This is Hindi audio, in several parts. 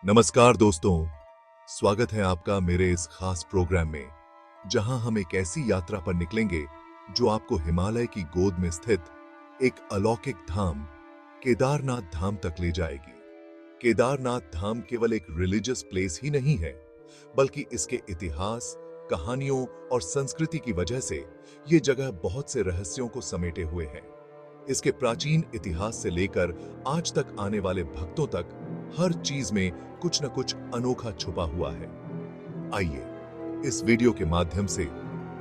नमस्कार दोस्तों, स्वागत है आपका मेरे इस खास प्रोग्राम में, जहां हम एक ऐसी यात्रा पर निकलेंगे जो आपको हिमालय की गोद में स्थित एक अलौकिक धाम, केदारनाथ धाम तक ले जाएगी। केदारनाथ धाम केवल एक रिलीजियस प्लेस ही नहीं है, बल्कि इसके इतिहास, कहानियों और संस्कृति की वजह से ये जगह बहुत से रहस्यों को समेटे हुए है। इसके प्राचीन इतिहास से लेकर आज तक आने वाले भक्तों तक हर चीज में कुछ न कुछ अनोखा छुपा हुआ है। आइए इस वीडियो के माध्यम से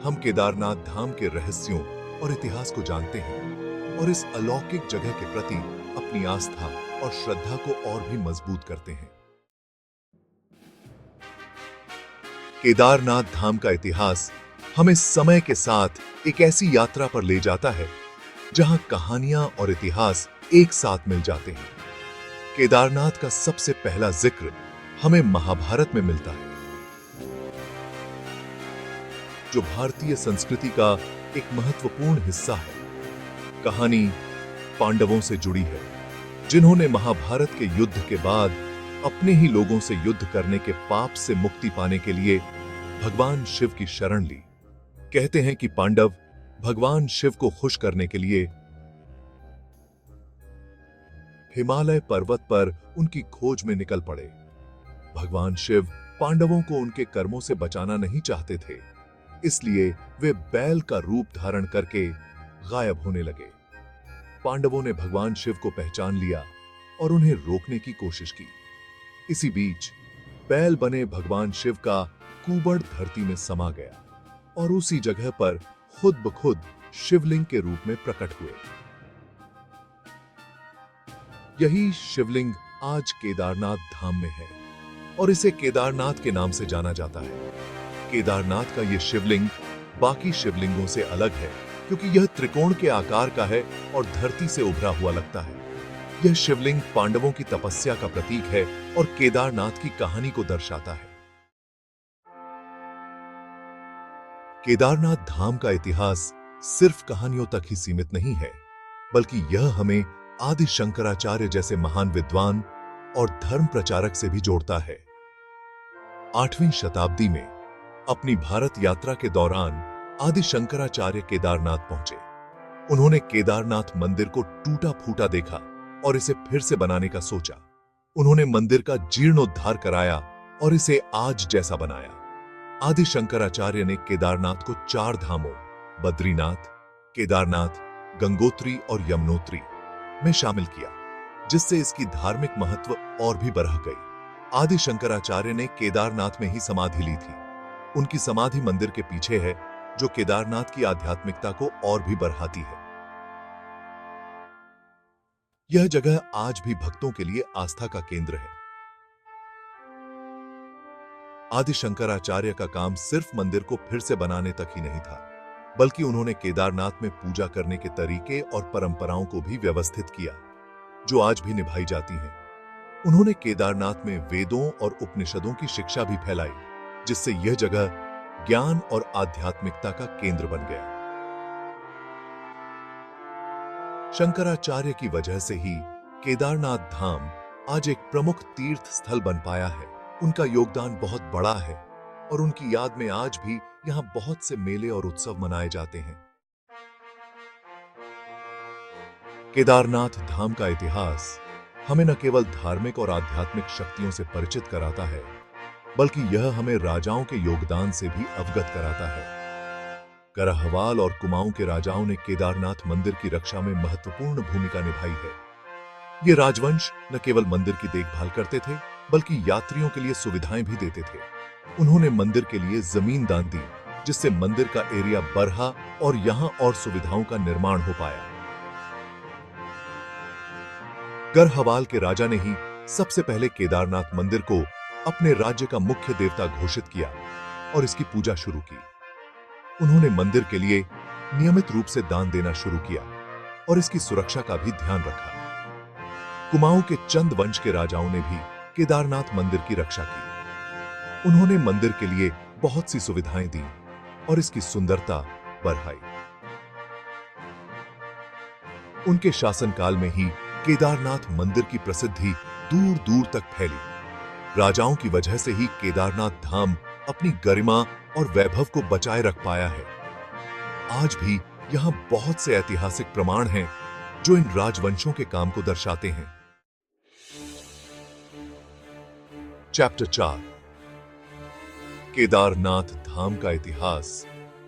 हम केदारनाथ धाम के रहस्यों और इतिहास को जानते हैं और इस अलौकिक जगह के प्रति अपनी आस्था और श्रद्धा को और भी मजबूत करते हैं। केदारनाथ धाम का इतिहास हमें समय के साथ एक ऐसी यात्रा पर ले जाता है जहां कहानियां और इतिहास एक साथ मिल जाते हैं। केदारनाथ का सबसे पहला जिक्र हमें महाभारत में मिलता है, जो भारतीय संस्कृति का एक महत्वपूर्ण हिस्सा है। कहानी पांडवों से जुड़ी है, जिन्होंने महाभारत के युद्ध के बाद अपने ही लोगों से युद्ध करने के पाप से मुक्ति पाने के लिए भगवान शिव की शरण ली। कहते हैं कि पांडव भगवान शिव को खुश करने के लिए हिमालय पर्वत पर उनकी खोज में निकल पड़े। भगवान शिव पांडवों को उनके कर्मों से बचाना नहीं चाहते थे, इसलिए वे बैल का रूप धारण करके गायब होने लगे। पांडवों ने भगवान शिव को पहचान लिया और उन्हें रोकने की कोशिश की। इसी बीच बैल बने भगवान शिव का कुबड़ धरती में समा गया और उसी जगह पर खुद ब खुद शिवलिंग के रूप में प्रकट हुए। यही शिवलिंग आज केदारनाथ धाम में है और इसे केदारनाथ के नाम से जाना जाता है। केदारनाथ का यह शिवलिंग बाकी शिवलिंगों से अलग है क्योंकि यह त्रिकोण के आकार का है और धरती से उभरा हुआ लगता है। यह शिवलिंग पांडवों की तपस्या का प्रतीक है और केदारनाथ की कहानी को दर्शाता है। केदारनाथ धाम का इतिहास सिर्फ कहानियों तक ही सीमित नहीं है, बल्कि यह हमें आदि शंकराचार्य जैसे महान विद्वान और धर्म प्रचारक से भी जोड़ता है। 8वीं शताब्दी में अपनी भारत यात्रा के दौरान आदि शंकराचार्य केदारनाथ पहुंचे। उन्होंने केदारनाथ मंदिर को टूटा फूटा देखा और इसे फिर से बनाने का सोचा। उन्होंने मंदिर का जीर्णोद्धार कराया और इसे आज जैसा बनाया। आदि शंकराचार्य ने केदारनाथ को 4 धामों बद्रीनाथ, केदारनाथ, गंगोत्री और यमुनोत्री में शामिल किया, जिससे इसकी धार्मिक महत्व और भी बढ़ गई। आदि शंकराचार्य ने केदारनाथ में ही समाधि ली थी। उनकी समाधि मंदिर के पीछे है, जो केदारनाथ की आध्यात्मिकता को और भी बढ़ाती है। यह जगह आज भी भक्तों के लिए आस्था का केंद्र है। आदि शंकराचार्य का काम सिर्फ मंदिर को फिर से बनाने तक ही नहीं था, बल्कि उन्होंने केदारनाथ में पूजा करने के तरीके और परंपराओं को भी व्यवस्थित किया, जो आज भी निभाई जाती हैं। उन्होंने केदारनाथ में वेदों और उपनिषदों की शिक्षा भी फैलाई, जिससे यह जगह ज्ञान और आध्यात्मिकता का केंद्र बन गया। शंकराचार्य की वजह से ही केदारनाथ धाम आज एक प्रमुख तीर्थ स्थल बन पाया है। उनका योगदान बहुत बड़ा है और उनकी याद में आज भी यहां बहुत से मेले और उत्सव मनाए जाते हैं। केदारनाथ धाम का इतिहास हमें न केवल धार्मिक और आध्यात्मिक शक्तियों से परिचित कराता है, बल्कि यह हमें राजाओं के योगदान से भी अवगत कराता है। करहवाल और कुमाऊं के राजाओं ने केदारनाथ मंदिर की रक्षा में महत्वपूर्ण भूमिका निभाई है। ये राजवंश न केवल मंदिर की देखभाल करते थे, बल्कि यात्रियों के लिए सुविधाएं भी देते थे। उन्होंने मंदिर के लिए जमीन दान दी, जिससे मंदिर का एरिया बढ़ा और यहां और सुविधाओं का निर्माण हो पाया। गढ़वाल के राजा ने ही सबसे पहले केदारनाथ मंदिर को अपने राज्य का मुख्य देवता घोषित किया और इसकी पूजा शुरू की। उन्होंने मंदिर के लिए नियमित रूप से दान देना शुरू किया और इसकी सुरक्षा का भी ध्यान रखा। कुमाऊं के चंद वंश के राजाओं ने भी केदारनाथ मंदिर की रक्षा की। उन्होंने मंदिर के लिए बहुत सी सुविधाएं दी और इसकी सुंदरता बढ़ाई। उनके शासनकाल में ही केदारनाथ मंदिर की प्रसिद्धि दूर दूर तक फैली। राजाओं की वजह से ही केदारनाथ धाम अपनी गरिमा और वैभव को बचाए रख पाया है। आज भी यहाँ बहुत से ऐतिहासिक प्रमाण हैं जो इन राजवंशों के काम को दर्शाते हैं। चैप्टर 4 केदारनाथ धाम का इतिहास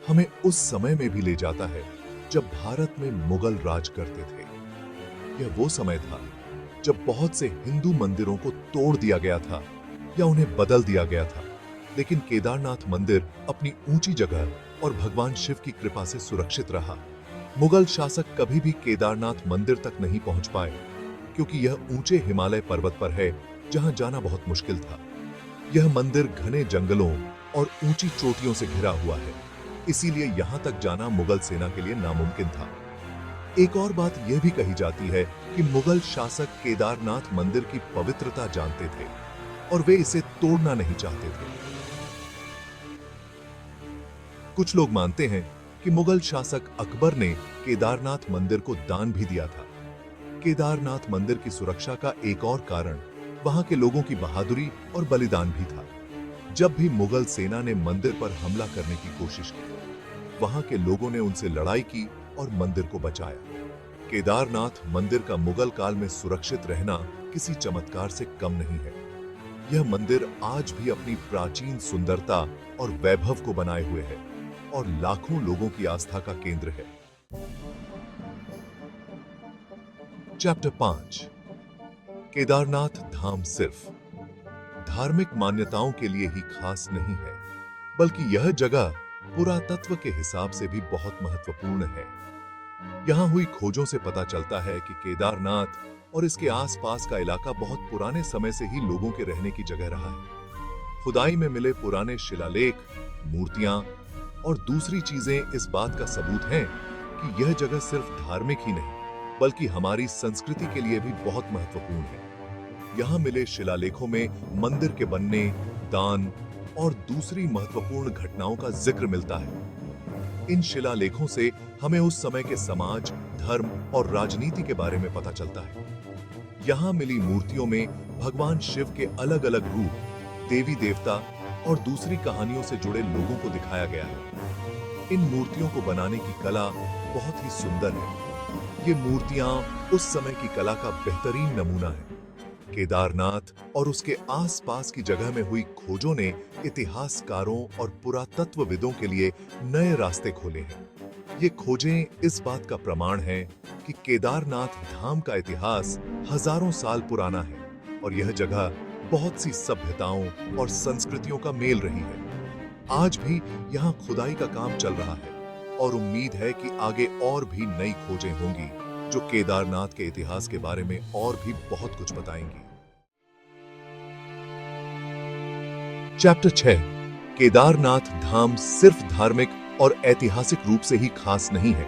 हमें उस समय में भी ले जाता है जब भारत में मुगल राज करते थे। यह वो समय था जब बहुत से हिंदू मंदिरों को तोड़ दिया गया था या उन्हें बदल दिया गया था, लेकिन केदारनाथ मंदिर अपनी ऊंची जगह और भगवान शिव की कृपा से सुरक्षित रहा। मुगल शासक कभी भी केदारनाथ मंदिर तक नहीं पहुंच पाए क्योंकि यह ऊंचे हिमालय पर्वत पर है जहां जाना बहुत मुश्किल था। यह मंदिर घने जंगलों और ऊंची चोटियों से घिरा हुआ है, इसीलिए यहां तक जाना मुगल सेना के लिए नामुमकिन था। एक और बात यह भी कही जाती है कि मुगल शासक केदारनाथ मंदिर की पवित्रता जानते थे और वे इसे तोड़ना नहीं चाहते थे। कुछ लोग मानते हैं कि मुगल शासक अकबर ने केदारनाथ मंदिर को दान भी दिया था। केदारनाथ मंदिर की सुरक्षा का एक और कारण वहां के लोगों की बहादुरी और बलिदान भी था। जब भी मुगल सेना ने मंदिर पर हमला करने की कोशिश की, वहां के लोगों ने उनसे लड़ाई की और मंदिर को बचाया। केदारनाथ मंदिर का मुगल काल में सुरक्षित रहना किसी चमत्कार से कम नहीं है। यह मंदिर आज भी अपनी प्राचीन सुंदरता और वैभव को बनाए हुए है और लाखों लोगों की आस्था का केंद्र है। चैप्टर 5 केदारनाथ धाम सिर्फ धार्मिक मान्यताओं के लिए ही खास नहीं है, बल्कि यह जगह पुरातत्व के हिसाब से भी बहुत महत्वपूर्ण है। यहां हुई खोजों से पता चलता है कि केदारनाथ और इसके आसपास का इलाका बहुत पुराने समय से ही लोगों के रहने की जगह रहा है। खुदाई में मिले पुराने शिलालेख, मूर्तियां और दूसरी चीजें इस बात का सबूत हैं कि यह जगह सिर्फ धार्मिक ही नहीं, बल्कि हमारी संस्कृति के लिए भी बहुत महत्वपूर्ण है। यहां मिले शिलालेखों में मंदिर के बनने, दान और दूसरी महत्वपूर्ण घटनाओं का जिक्र मिलता है। इन शिलालेखों से हमें उस समय के समाज, धर्म और राजनीति के बारे में पता चलता है। यहां मिली मूर्तियों में भगवान शिव के अलग अलग रूप, देवी देवता और दूसरी कहानियों से जुड़े लोगों को दिखाया गया है। इन मूर्तियों को बनाने की कला बहुत ही सुंदर है। ये मूर्तियां उस समय की कला का बेहतरीन नमूना है। केदारनाथ और उसके आसपास की जगह में हुई खोजों ने इतिहासकारों और पुरातत्वविदों के लिए नए रास्ते खोले हैं। ये खोजें इस बात का प्रमाण है कि केदारनाथ धाम का इतिहास हजारों साल पुराना है और यह जगह बहुत सी सभ्यताओं और संस्कृतियों का मेल रही है। आज भी यहाँ खुदाई का काम चल रहा है और उम्मीद है कि आगे और भी नई खोजें होंगी जो केदारनाथ के इतिहास के बारे में और भी बहुत कुछ बताएंगी। चैप्टर 6 केदारनाथ धाम सिर्फ धार्मिक और ऐतिहासिक रूप से ही खास नहीं है,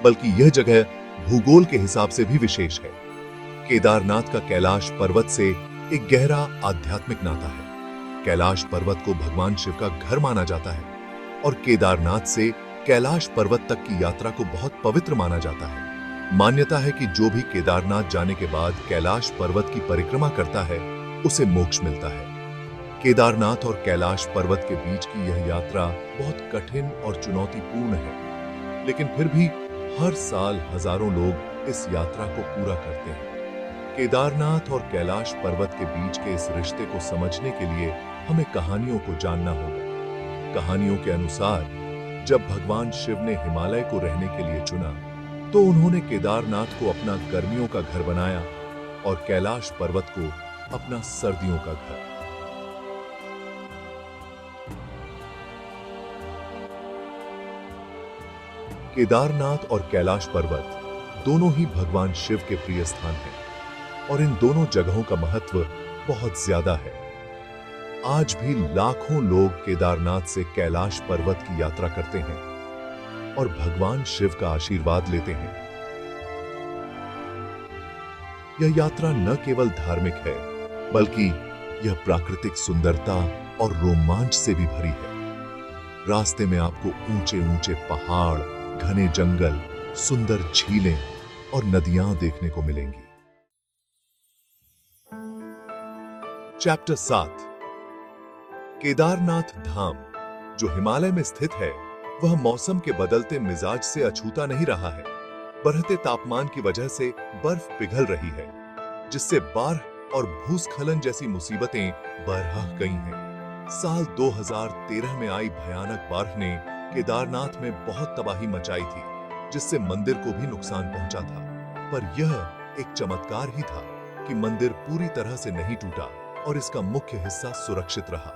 बल्कि यह जगह भूगोल के हिसाब से भी विशेष है। केदारनाथ का कैलाश पर्वत से एक गहरा आध्यात्मिक नाता है। कैलाश पर्वत को भगवान शिव का घर माना जाता है और केदारनाथ से कैलाश पर्वत तक की यात्रा को बहुत पवित्र माना जाता है। मान्यता है कि जो भी केदारनाथ जाने के बाद कैलाश पर्वत की परिक्रमा करता है, उसे मोक्ष मिलता है। केदारनाथ और कैलाश पर्वत के बीच की यह यात्रा बहुत कठिन और चुनौतीपूर्ण है, लेकिन फिर भी हर साल हजारों लोग इस यात्रा को पूरा करते हैं। केदारनाथ और कैलाश पर्वत के बीच के इस रिश्ते को समझने के लिए हमें कहानियों को जानना होगा। कहानियों के अनुसार जब भगवान शिव ने हिमालय को रहने के लिए चुना, तो उन्होंने केदारनाथ को अपना गर्मियों का घर बनाया और कैलाश पर्वत को अपना सर्दियों का घर। केदारनाथ और कैलाश पर्वत दोनों ही भगवान शिव के प्रिय स्थान हैं और इन दोनों जगहों का महत्व बहुत ज्यादा है। आज भी लाखों लोग केदारनाथ से कैलाश पर्वत की यात्रा करते हैं और भगवान शिव का आशीर्वाद लेते हैं। यह यात्रा न केवल धार्मिक है, बल्कि यह प्राकृतिक सुंदरता और रोमांच से भी भरी है। रास्ते में आपको ऊंचे ऊंचे पहाड़, घने जंगल, सुंदर झीलें और नदियां देखने को मिलेंगी। चैप्टर 7 केदारनाथ धाम जो हिमालय में स्थित है वह मौसम के बदलते मिजाज से अछूता नहीं रहा है। बढ़ते तापमान की वजह से बर्फ पिघल रही है जिससे बाढ़ और भूस्खलन जैसी मुसीबतें बरहा गई हैं। साल 2013 में आई भयानक बाढ़ ने केदारनाथ में बहुत तबाही मचाई थी जिससे मंदिर को भी नुकसान पहुंचा था। पर यह एक चमत्कार ही था कि मंदिर पूरी तरह से नहीं टूटा और इसका मुख्य हिस्सा सुरक्षित रहा।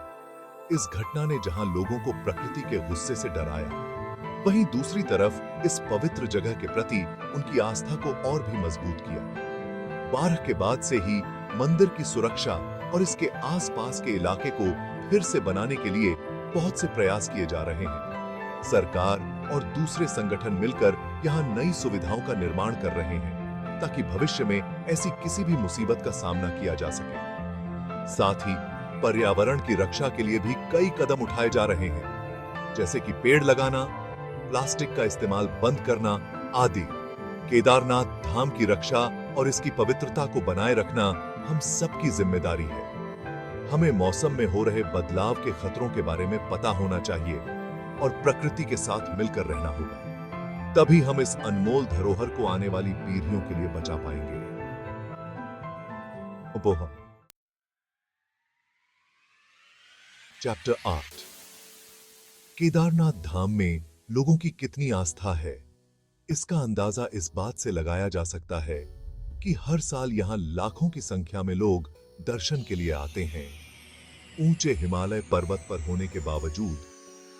इस घटना ने जहां लोगों को प्रकृति के गुस्से से डराया, वहीं दूसरी तरफ इस पवित्र जगह के प्रति उनकी आस्था को और भी मजबूत किया। बाढ़ के बाद से ही मंदिर की सुरक्षा और इसके आसपास के इलाके को फिर से बनाने के लिए बहुत से प्रयास किए जा रहे हैं। सरकार और दूसरे संगठन मिलकर यहाँ नई सुविधाओं का निर्माण कर रहे हैं ताकि भविष्य में ऐसी किसी भी मुसीबत का सामना किया जा सके। साथ ही पर्यावरण की रक्षा के लिए भी कई कदम उठाए जा रहे हैं, जैसे कि पेड़ लगाना, प्लास्टिक का इस्तेमाल बंद करना आदि। केदारनाथ धाम की रक्षा और इसकी पवित्रता को बनाए रखना हम सबकी जिम्मेदारी है। हमें मौसम में हो रहे बदलाव के खतरों के बारे में पता होना चाहिए और प्रकृति के साथ मिलकर रहना होगा। तभी हम इस अनमोल धरोहर को आने वाली पीढ़ियों के लिए बचा पाएंगे। उपोहा चैप्टर 8 केदारनाथ धाम में लोगों की कितनी आस्था है, इसका अंदाजा इस बात से लगाया जा सकता है कि हर साल यहां लाखों की संख्या में लोग दर्शन के लिए आते हैं। ऊंचे हिमालय पर्वत पर होने के बावजूद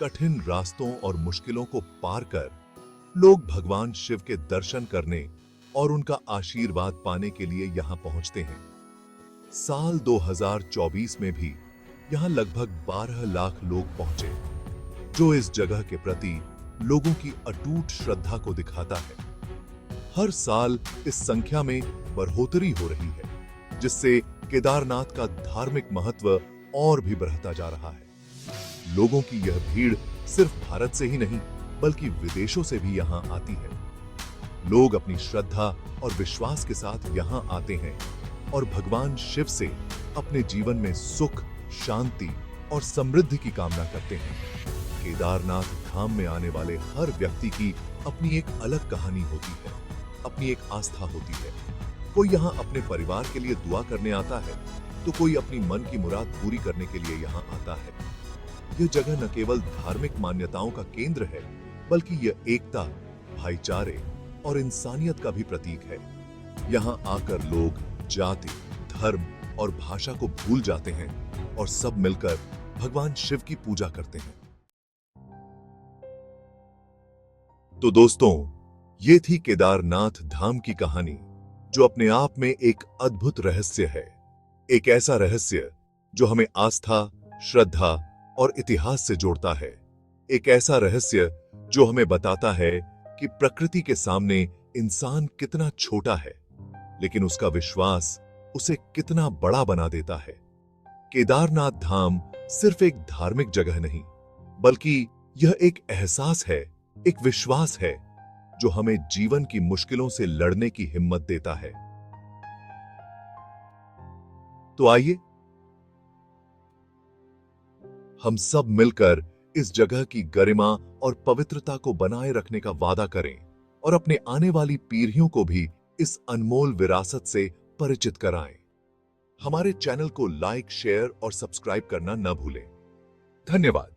कठिन रास्तों और मुश्किलों को पार कर लोग भगवान शिव के दर्शन करने और उनका आशीर्वाद पाने के लिए यहां पहुंचते हैं। साल 2024 में भी यहां लगभग 12 लाख लोग पहुंचे, जो इस जगह के प्रति लोगों की अटूट श्रद्धा को दिखाता है। हर साल इस संख्या में बढ़ोतरी हो रही है, जिससे केदारनाथ का धार्मिक महत्व और भी बढ़ता जा रहा है। लोगों की यह भीड़ सिर्फ भारत से ही नहीं बल्कि विदेशों से भी यहां आती है। लोग अपनी श्रद्धा और विश्वास के साथ यहां आते हैं और भगवान शिव से अपने जीवन में सुख, शांति और समृद्धि की कामना करते हैं। केदारनाथ धाम में आने वाले हर व्यक्ति की अपनी एक अलग कहानी होती है, अपनी एक आस्था होती है। कोई यहाँ अपने परिवार के लिए दुआ करने आता है तो कोई अपनी मन की मुराद पूरी करने के लिए यहाँ आता है। यह जगह न केवल धार्मिक मान्यताओं का केंद्र है बल्कि यह एकता, भाईचारे और इंसानियत का भी प्रतीक है। यहाँ आकर लोग जाति, धर्म और भाषा को भूल जाते हैं और सब मिलकर भगवान शिव की पूजा करते हैं। तो दोस्तों, ये थी केदारनाथ धाम की कहानी, जो अपने आप में एक अद्भुत रहस्य है। एक ऐसा रहस्य जो हमें आस्था, श्रद्धा और इतिहास से जोड़ता है। एक ऐसा रहस्य जो हमें बताता है कि प्रकृति के सामने इंसान कितना छोटा है, लेकिन उसका विश्वास उसे कितना बड़ा बना देता है। केदारनाथ धाम सिर्फ एक धार्मिक जगह नहीं, बल्कि यह एक एहसास है, एक विश्वास है जो हमें जीवन की मुश्किलों से लड़ने की हिम्मत देता है। तो आइए हम सब मिलकर इस जगह की गरिमा और पवित्रता को बनाए रखने का वादा करें और अपने आने वाली पीढ़ियों को भी इस अनमोल विरासत से परिचित कराएं। हमारे चैनल को लाइक, शेयर और सब्सक्राइब करना न भूलें। धन्यवाद।